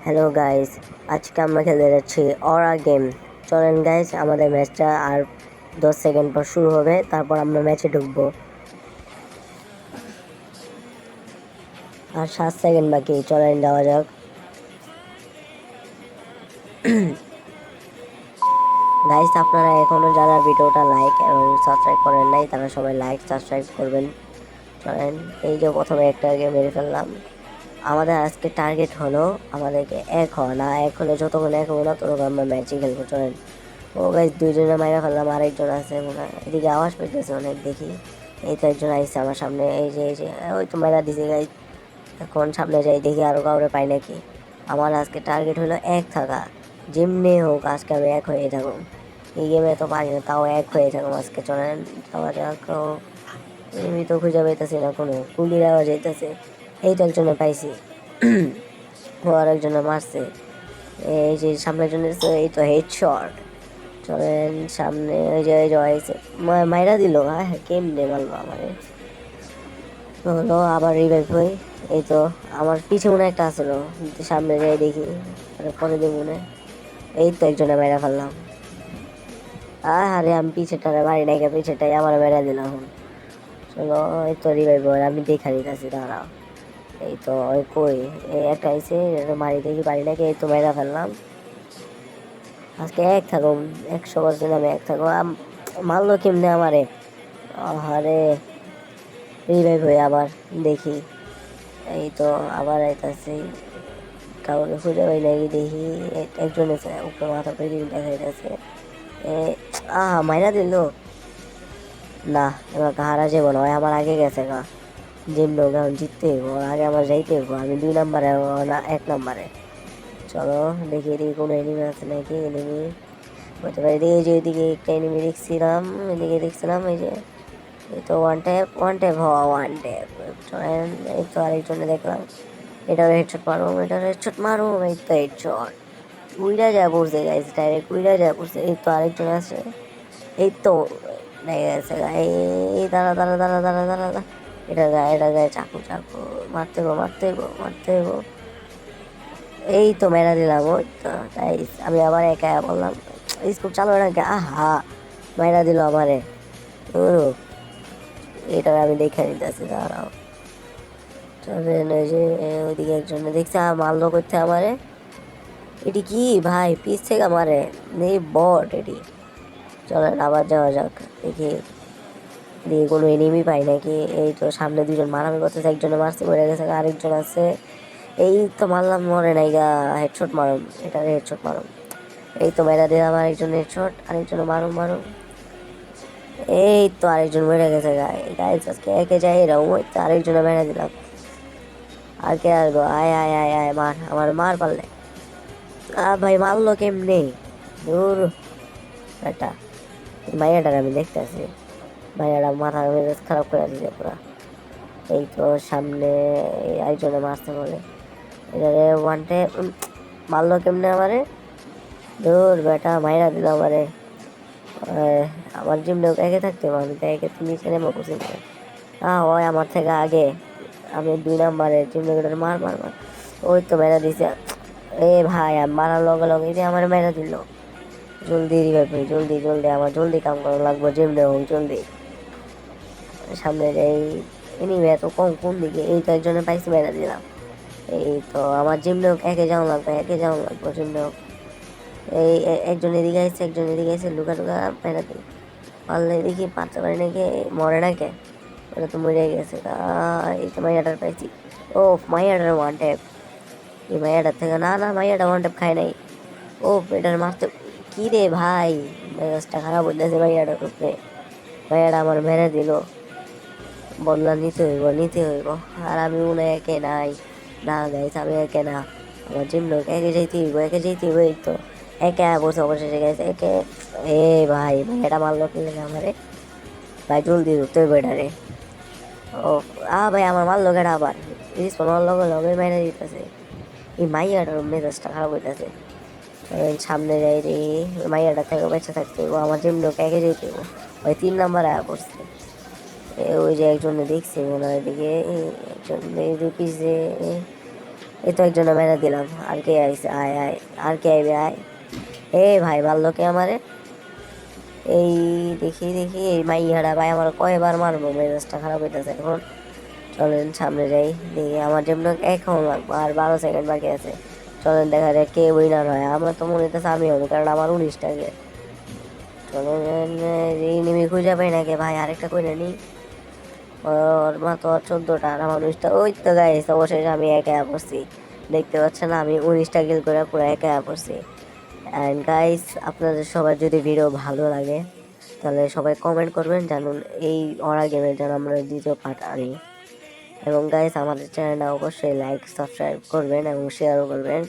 Hello guys, আজকে আমরা খেলতে যাচ্ছি অরা গেম। চলেন গাইস, আমাদের ম্যাচটা আর 10 সেকেন্ড পর শুরু হবে, তারপর আমরা ম্যাচে ঢুকবো। আর 7 সেকেন্ড বাকি, চলেন যাওয়া যাক। গাইস, আপনারা এখনো যারা ভিডিওটা লাইক এবং সাবস্ক্রাইব করেন নাই, তারা সবাই লাইক সাবস্ক্রাইব করবেন। চলেন, এই যে প্রথমে একটা গেম মেরে ফেললাম। আমাদের আজকে টার্গেট হলো আমাদেরকে এক হওয়া, না এক হলে যতক্ষণ এক হবো না ততক্ষণ আমরা ম্যাচই খেলবো। চলেন। ও গাইস, দুইজনে মাইরা ফেললাম, আরেকজন আছে মনে হয় এদিকে, আওয়াজ পেতেছে অনেক। দেখি, এই তো একজন আইসে আমার সামনে, এই যে ওই তো মাইরা দিছে গাইস। এখন সামনে যাই, দেখি আরো কাউরে পাই নাকি। আমার আজকে টার্গেট হলো এক থাকা, যেমনি হোক আজকে আমি এক হয়ে থাকুন। এই গেমে তো পারি না, তাও এক হয়ে থাকুন আজকে। চলেন যাওয়া যাক। আমি তো খুঁজে পাইতেছি না, কোনো গুলির আওয়াজ যাইতেছে। এই তো একজনে পাইছি। ও আরেকজনে মারছে, এই যে সামনে জন, এই তো হেডশট। চলেন সামনে, ওই যে হয়েছে, মাইরা দিল। হ্যাঁ হ্যাঁ, কেমনে মারলো আমারে। হলো আবার রিভাইভ হই। এই তো আমার পিছে মনে হয় একটা আসলো, সামনে যাই দেখি, পরে দিব মনে। এই তো একজনে মাইরা ফেললাম। আরে আমি পিছেটারে মারি নাই, পিছেটাই আমার মেরা দিলাম এখন। চলো, এই তো রিভাইভ হয়, আমি দেখা দিতেছি, দাঁড়াও। এই তো ওই কই, এই একটা আইসে, মারি দেখি পারি নাকি। এই তো মেরা ফেললাম। আজকে এক থাকো, 100% আমি এক থাকো। মারলো কেমনে আমারে। আরে রিভাইভ হয়ে আবার দেখি। এই তো আবার আইতাছি, কাউকে খুঁজে পাই নাকি দেখি। একজন আছে উপরে মাথা পেয়ে দেখাইতেছে। মাইরা দিল না। এবার হারা যাবো না, আমার আগে গেছে গা। যেমন এখন জিততে হইব, আগে আমার যাইতে হইব। আমি 2 নম্বরে, না 1 নম্বরে। চলো দেখি এদিকে কোনো এনিমি আছে নাকি। এনিমি হতে পারে, এই যে এদিকে একটা এনিমি দেখছিলাম, এদিকে দেখছিলাম। এই তো ওয়ান ট্যাপ, ওয়ান ট্যাপ হওয়া, ওয়ান ট্যাপ। এই তো আরেকজনে দেখলাম, এটার হেডশট মারো, এটার হেডশট মারো। এই তো হেডশট উইরা যা পড়ছে গাইস, ডাইরেক্ট উইরা যা পড়ছে। এই তো আরেকজন আছে, এই তো লেগে গেছে গায়ে। এই দাঁড়া দাঁড়া দাঁড়া দাঁড়া দাঁড়া দাঁড়া। এটা গায়ে চাকু চাকু, মারতে গো মারতে গো মারতে গো। এই তো মেরা দিলাম। ওই তো গাইস, আমি আবার একা বললাম স্কুপ চালো না। আহা, মেরা দিল আমারে। ও, এটা আমি দেখে নিতেছি, দাঁড়াও। চলেন, ওই যে ওইদিকে একজন দেখছে, মারলো করতে আমারে। এটি কি ভাই, পিস থেকে মারে, নেই বট এটি। চলেন আবার যাওয়া যাক, দেখি দিয়ে কোনো এনিমি পাই নাকি। এই তো সামনে দুজন মারামারি করতেছে, একজনে মারছে মরে গেছে, আরেকজন আছে। এই তো মারলাম, মরে নাই গা। হেডশট মারুম, এটারে হেডশট মারুম। এই তো মেরা দিলাম আরেকজন হেডশট, আরেকজনে মারুম মারুম। এই তো আরেকজন মরে গেছে গায়ে গায়ে, আজকে একে যাই এরকম। ওই তো আরেকজনে মেরা দিলাম। আর কে আসবো, আয় আয় আয় আয়, মার আমার, মার পারলে। ভাই মারলো কেমনে, দূর বেটা। মাইয়াটার আমি দেখতেছি, মাইয়াটা মাথা মেজাজ খারাপ করে দিছে পুরা। এই তো সামনে একজনে মারতে বলে, এটারে ওয়ানটে মারলো কেমনে আমারে। দূর বেটা, মাইরা দিল আমারে। আমার জিমনে একে থাকতে হবে, আমি তো একে নিচে নেমে বসে। ওই আমার থেকে আগে, আমি 2 নম্বরে। জিমনে মার মার মার। ওই তো মেরা দিছে। এ ভাই, আমি মারার লগে লগে যে আমার মেরা দিল। জলদি রিভাইভ হই, জলদি জলদি, আমার জলদি কাম করা লাগবে। জিমনে হোক জলদি, সামনে যাই। এনিমে এত কম কোন দিকে। এই তো একজনে পাইছি, মেরা দিলাম। এই তো আমার জিমনে হোক, একে যাওয়া লাগবে, একে যাওয়া লাগবে জিমনে হোক। এই একজন এদিকে আসছে, একজন এদিকে আসছে, লুকা টুকা মেরা দিই। পারলে দেখি পারতে পারি নাকি, মরে নাকি। ওটা তো মরে গেছে। এই তো মাইয়াটার পাইছি। ও, মাইয়াটার ওয়ান ট্যাপ। এই মাইয়াটার থেকে, না না, মাইয়াটা ওয়ান ট্যাপ খায় নাই। ও, এটার মারতে কি রে ভাই, মেজাজটা খারাপ হয়ে যাচ্ছে মাইয়াটার উপরে। মাইয়াটা আমার মেরে দিল, বদলা নিতে হইব নিতে হইব। আর আমি মনে হয় একে নাই। না গাইছে, আমি একে না। আমার জিম লোক একে যেতে হইব, একে যেতে হইব। এই তো একে বসে অবশেষে গেছে একে। এ ভাই, মাইয়াটা মারলো কি লাগে আমারে। ভাই জলদি ধরতে হইব এটারে। ও, ভাই আমার মারলো কেটা আবার। রিস্পন হওয়ার লগে লগে মেরে দিতেছে। এই মাইয়াটার মেজাজটা খারাপ হইতেছে। সামনে যাই রে, মাইয়াটা থেকে বেঁচে থাকতে হইব। আমার জিম লোক একে যেতে হইব। ওই 3 নম্বরে আয়া পড়ছে। ওই যে একজনে দেখছে মনে হয়, দিকে একজন পিছে। এই তো একজনে মেরে দিলাম। আর কে আইছে? আয় আয়, আর কে আইবে? আয়। এ ভাই, মারলো কে আমারে? এই দেখি দেখি, এই মাইয়াটা ভাই আমার কয়বার মারবো, মেজাজটা খারাপ হইতেছে এখন। চলেন সামনে যাই, দেখি আমার জন্য এখন লাগবো, আর 12 সেকেন্ড বাকি আছে। চলেন দেখা যায় কে উইনার হয়। আমার তো মনে হইতেছে আমি হবো, কারণ আমার 19টাকে। চলেন, এই নেমে খুঁজে পাই নাকি ভাই, আরেকটা কইরা নি। ওর মা তো 14টা আর আমার 19টা। ওই তো গাইস, অবশেষে আমি একা পড়ছি। দেখতে পাচ্ছেন আমি 19টা কিল করে পুরো একা পড়ছি। অ্যান্ড গাইস, আপনাদের সবার যদি ভিডিও ভালো লাগে তাহলে সবাই কমেন্ট করবেন, জানুন এই অরা গেমের যেন আমরা দ্বিতীয় পার্ট আনি। এবং গাইস, আমাদের চ্যানেলটা অবশ্যই লাইক সাবস্ক্রাইব করবেন এবং শেয়ারও করবেন।